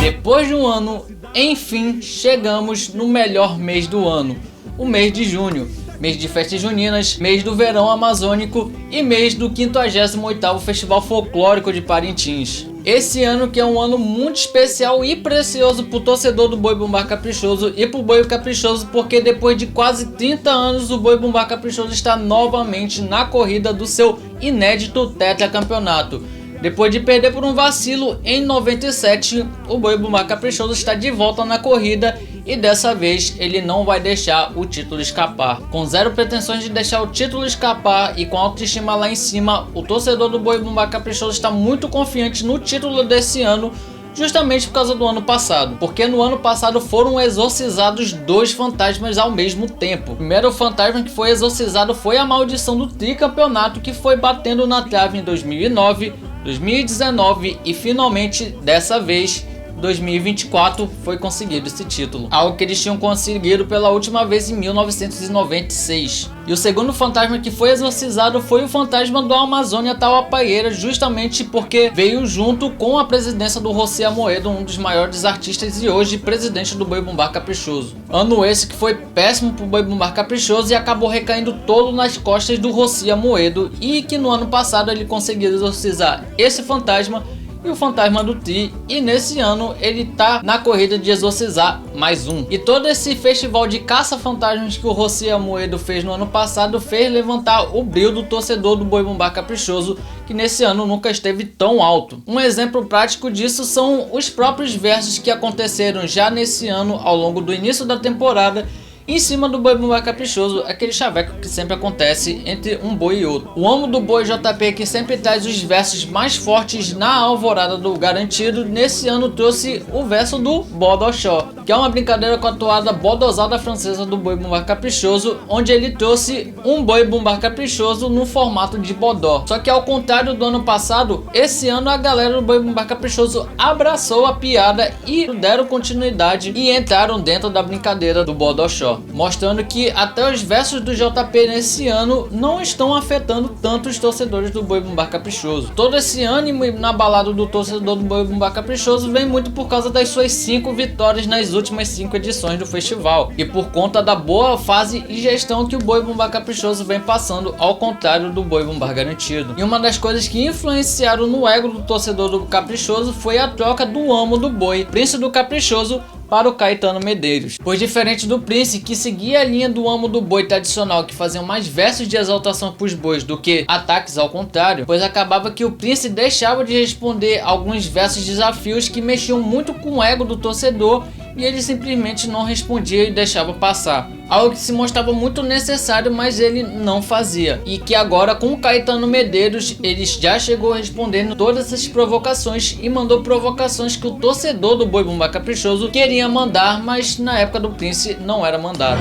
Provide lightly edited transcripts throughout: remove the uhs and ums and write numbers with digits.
Depois de um ano, enfim, chegamos no melhor mês do ano, o mês de junho. Mês de festas juninas, mês do verão amazônico e mês do 58º Festival Folclórico de Parintins. Esse ano que é um ano muito especial e precioso pro torcedor do Boi Bumbá Caprichoso e pro Boi Caprichoso, porque depois de quase 30 anos o Boi Bumbá Caprichoso está novamente na corrida do seu inédito tetracampeonato. Depois de perder por um vacilo em 97, o Boi Bumbá Caprichoso está de volta na corrida e dessa vez ele não vai deixar o título escapar. Com zero pretensões de deixar o título escapar e com a autoestima lá em cima, o torcedor do Boi Bumbá Caprichoso está muito confiante no título desse ano, justamente por causa do ano passado, porque no ano passado foram exorcizados dois fantasmas ao mesmo tempo. O primeiro fantasma que foi exorcizado foi a maldição do tricampeonato, que foi batendo na trave em 2009, 2019 e finalmente dessa vez 2024 foi conseguido esse título, algo que eles tinham conseguido pela última vez em 1996. E o segundo fantasma que foi exorcizado foi o fantasma do Amazônia Tauapaeira, justamente porque veio junto com a presidência do José Amoedo, um dos maiores artistas e hoje presidente do Boi Bumbá Caprichoso. Ano esse que foi péssimo pro Boi Bumbá Caprichoso e acabou recaindo todo nas costas do José Amoedo, e que no ano passado ele conseguiu exorcizar esse fantasma e o fantasma do Tri, e nesse ano ele tá na corrida de exorcizar mais um. E todo esse festival de caça-fantasmas que o José Amoedo fez no ano passado fez levantar o brilho do torcedor do Boi Bumbá Caprichoso, que nesse ano nunca esteve tão alto. Um exemplo prático disso são os próprios versos que aconteceram já nesse ano ao longo do início da temporada, em cima do Boi Bumbá Caprichoso, aquele chaveco que sempre acontece entre um boi e outro. O amo do boi JP, que sempre traz os versos mais fortes na alvorada do garantido, nesse ano trouxe o verso do Bodoxó, que é uma brincadeira com a toada bodosada francesa do Boi Bumbá Caprichoso, onde ele trouxe um Boi Bumbá Caprichoso no formato de bodó. Só que ao contrário do ano passado, esse ano a galera do Boi Bumbá Caprichoso abraçou a piada e deram continuidade e entraram dentro da brincadeira do Bodoxó, mostrando que até os versos do JP nesse ano não estão afetando tanto os torcedores do Boi Bumbá Caprichoso. Todo esse ânimo na balada do torcedor do Boi Bumbá Caprichoso vem muito por causa das suas 5 vitórias nas últimas 5 edições do festival e por conta da boa fase e gestão que o Boi Bumbá Caprichoso vem passando, ao contrário do Boi Bumbá Garantido. E uma das coisas que influenciaram no ego do torcedor do Caprichoso foi a troca do amo do boi, Prince do Caprichoso, para o Caetano Medeiros. Pois diferente do Prince, que seguia a linha do amo do boi tradicional, que faziam mais versos de exaltação para os bois do que ataques ao contrário, pois acabava que o Prince deixava de responder alguns versos desafios que mexiam muito com o ego do torcedor e ele simplesmente não respondia e deixava passar. Algo que se mostrava muito necessário, mas ele não fazia. E que agora com o Caetano Medeiros ele já chegou respondendo todas essas provocações e mandou provocações que o torcedor do Boi Bumbá Caprichoso queria mandar, mas na época do Prince não era mandado.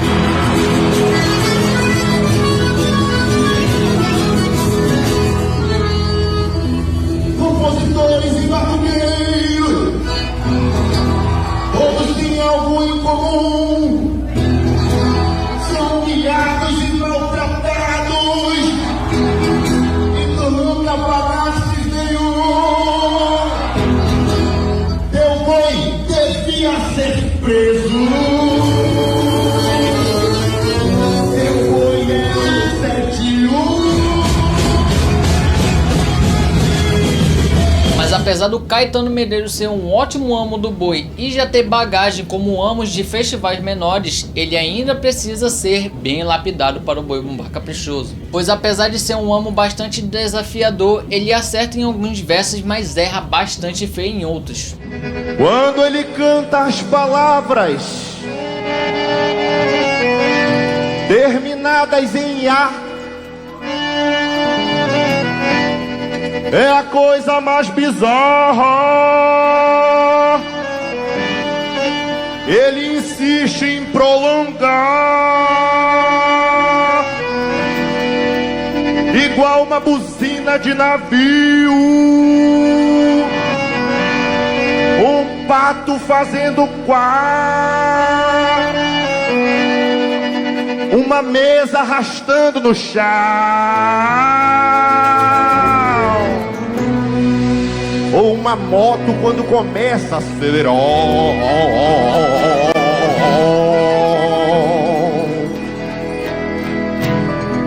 Compositores e barulheiros, todos têm algo em comum. São humilhados e maltratados, e tu nunca falaste nenhum. Teu boi devia ser preso. Teu boi é um 71. Mas apesar do Caetano Medeiros ser um ótimo amo do boi e já ter bagagem como amos de festivais menores, ele ainda precisa ser bem lapidado para o Boi Bumbá Caprichoso. Pois apesar de ser um amo bastante desafiador, ele acerta em alguns versos, mas erra bastante feio em outros. Quando ele canta as palavras terminadas em A, é a coisa mais bizarra. Ele insiste em prolongar, igual uma buzina de navio, um pato fazendo quá, uma mesa arrastando no chão, ou um uma moto quando começa a acelerar.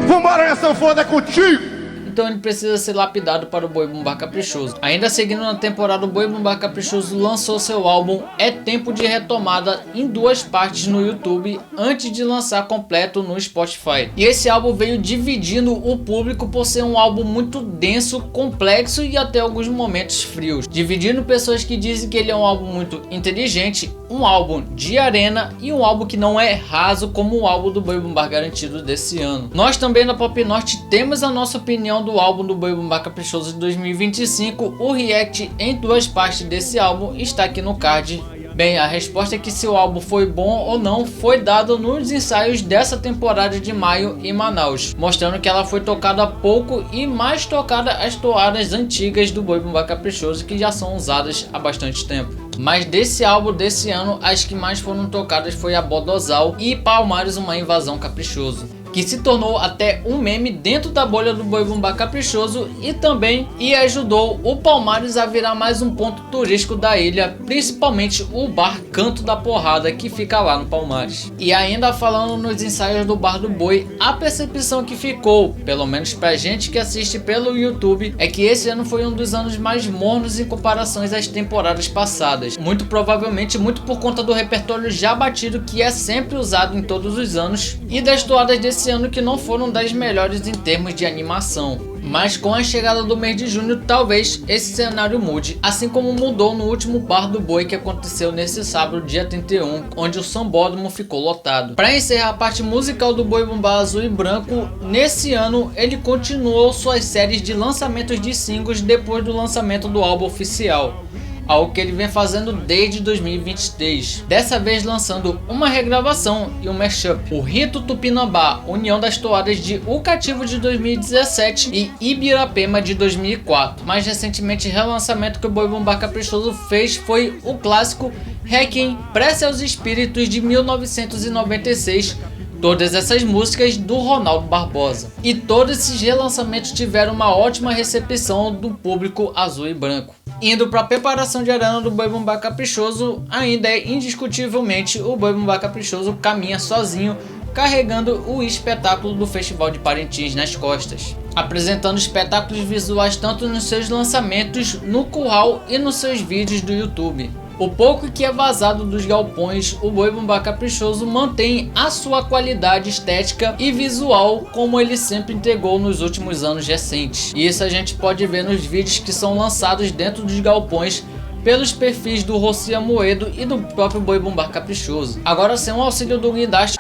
Vambora, essa sanfona é contigo! Então ele precisa ser lapidado para o Boi Bumbá Caprichoso. Ainda seguindo na temporada, o Boi Bumbá Caprichoso lançou seu álbum É Tempo de Retomada em 2 partes no YouTube, antes de lançar completo no Spotify. E esse álbum veio dividindo o público por ser um álbum muito denso, complexo e até alguns momentos frios. Dividindo pessoas que dizem que ele é um álbum muito inteligente, um álbum de arena e um álbum que não é raso como o álbum do Boi Bumbá Garantido desse ano. Nós também na Pop Norte temos a nossa opinião do álbum do Boi Bumbá Caprichoso de 2025, o react em 2 partes desse álbum está aqui no card. Bem, a resposta é que se o álbum foi bom ou não foi dado nos ensaios dessa temporada de maio em Manaus, mostrando que ela foi tocada pouco e mais tocada as toadas antigas do Boi Bumbá Caprichoso que já são usadas há bastante tempo. Mas desse álbum desse ano, as que mais foram tocadas foi a Bodozal e Palmares Uma Invasão Caprichoso, que se tornou até um meme dentro da bolha do Boi Bumbá Caprichoso e também ajudou o Palmares a virar mais um ponto turístico da ilha, principalmente o bar Canto da Porrada que fica lá no Palmares. E ainda falando nos ensaios do Bar do Boi, a percepção que ficou, pelo menos pra gente que assiste pelo YouTube, é que esse ano foi um dos anos mais mornos em comparação às temporadas passadas. Muito provavelmente muito por conta do repertório já batido que é sempre usado em todos os anos e das toadas desse ano que não foram das melhores em termos de animação. Mas com a chegada do mês de junho, talvez esse cenário mude, assim como mudou no último Bar do Boi que aconteceu nesse sábado, dia 31, onde o sambódromo ficou lotado. Para encerrar a parte musical do Boi Bumbá Azul e Branco, nesse ano ele continuou suas séries de lançamentos de singles depois do lançamento do álbum oficial, algo que ele vem fazendo desde 2023, dessa vez lançando uma regravação e um mashup, o Rito Tupinambá, união das toadas de O Cativo de 2017 e Ibirapema de 2004. Mais recentemente, o relançamento que o Boi Bumbá Caprichoso fez foi o clássico Requiem, Prece aos Espíritos de 1996, todas essas músicas do Ronaldo Barbosa. E todos esses relançamentos tiveram uma ótima recepção do público azul e branco. Indo para a preparação de arena do Boi Bumbá Caprichoso, ainda é indiscutivelmente o Boi Bumbá Caprichoso caminha sozinho, carregando o espetáculo do Festival de Parintins nas costas, apresentando espetáculos visuais tanto nos seus lançamentos, no curral e nos seus vídeos do YouTube. O pouco que é vazado dos galpões, o Boi Bumbá Caprichoso mantém a sua qualidade estética e visual como ele sempre entregou nos últimos anos recentes. E isso a gente pode ver nos vídeos que são lançados dentro dos galpões pelos perfis do Rossi Amoedo e do próprio Boi Bumbá Caprichoso. Agora, sem o auxílio do guindaste,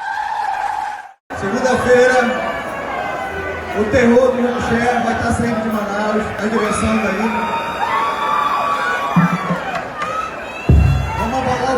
segunda-feira, o terror do Rio vai estar saindo de Manaus, na direção daí.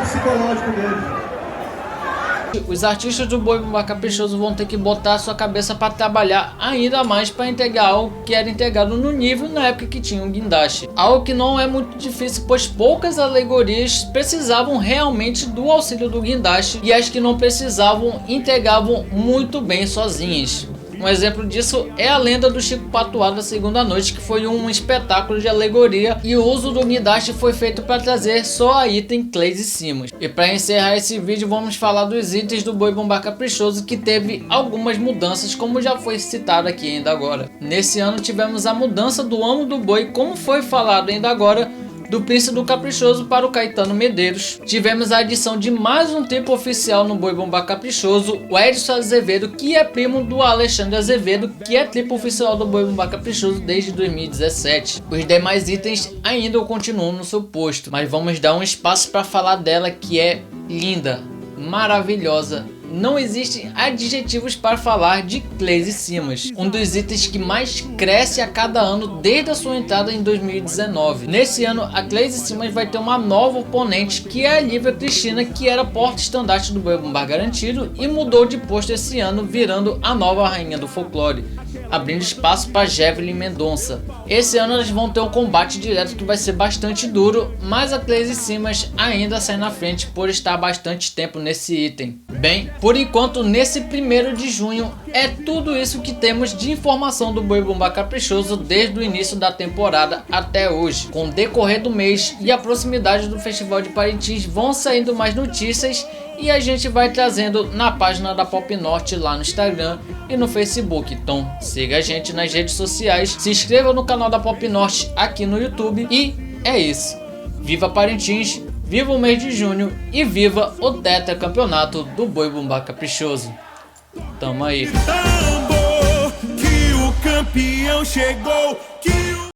Psicológico dele. Os artistas do Boi Bumbá Caprichoso vão ter que botar a sua cabeça para trabalhar ainda mais para integrar algo que era integrado no nível na época que tinha o guindaste. Algo que não é muito difícil, pois poucas alegorias precisavam realmente do auxílio do guindaste e as que não precisavam integravam muito bem sozinhas. Um exemplo disso é a lenda do Chico Patuá da Segunda Noite, que foi um espetáculo de alegoria e o uso do guindaste foi feito para trazer só a item Cleise Simas. E para encerrar esse vídeo, vamos falar dos itens do Boi Bumbá Caprichoso, que teve algumas mudanças, como já foi citado aqui ainda agora. Nesse ano tivemos a mudança do amo do boi, como foi falado ainda agora, do Príncipe do Caprichoso para o Caetano Medeiros. Tivemos a adição de mais um tipo oficial no Boi Bumbá Caprichoso, o Edson Azevedo, que é primo do Alexandre Azevedo, que é tipo oficial do Boi Bumbá Caprichoso desde 2017. Os demais itens ainda continuam no seu posto, mas vamos dar um espaço para falar dela, que é linda, maravilhosa. Não existem adjetivos para falar de Cleise Simas, um dos itens que mais cresce a cada ano desde a sua entrada em 2019. Nesse ano, a Cleise Simas vai ter uma nova oponente, que é a Lívia Cristina, que era porta-estandarte do Boi Bumbá Garantido e mudou de posto esse ano, virando a nova rainha do folclore, abrindo espaço para Jevelyn Mendonça. Esse ano elas vão ter um combate direto que vai ser bastante duro, mas a Cleise Simas ainda sai na frente por estar há bastante tempo nesse item. Bem, por enquanto nesse 1º de junho é tudo isso que temos de informação do Boi Bumbá Caprichoso desde o início da temporada até hoje. Com o decorrer do mês e a proximidade do Festival de Parintins vão saindo mais notícias e a gente vai trazendo na página da Pop Norte lá no Instagram e no Facebook. Então siga a gente nas redes sociais, se inscreva no canal da Pop Norte aqui no YouTube e é isso. Viva Parintins! Viva o mês de junho e viva o tetracampeonato do Boi Bumbá Caprichoso. Tamo aí. Tambor, que o campeão chegou.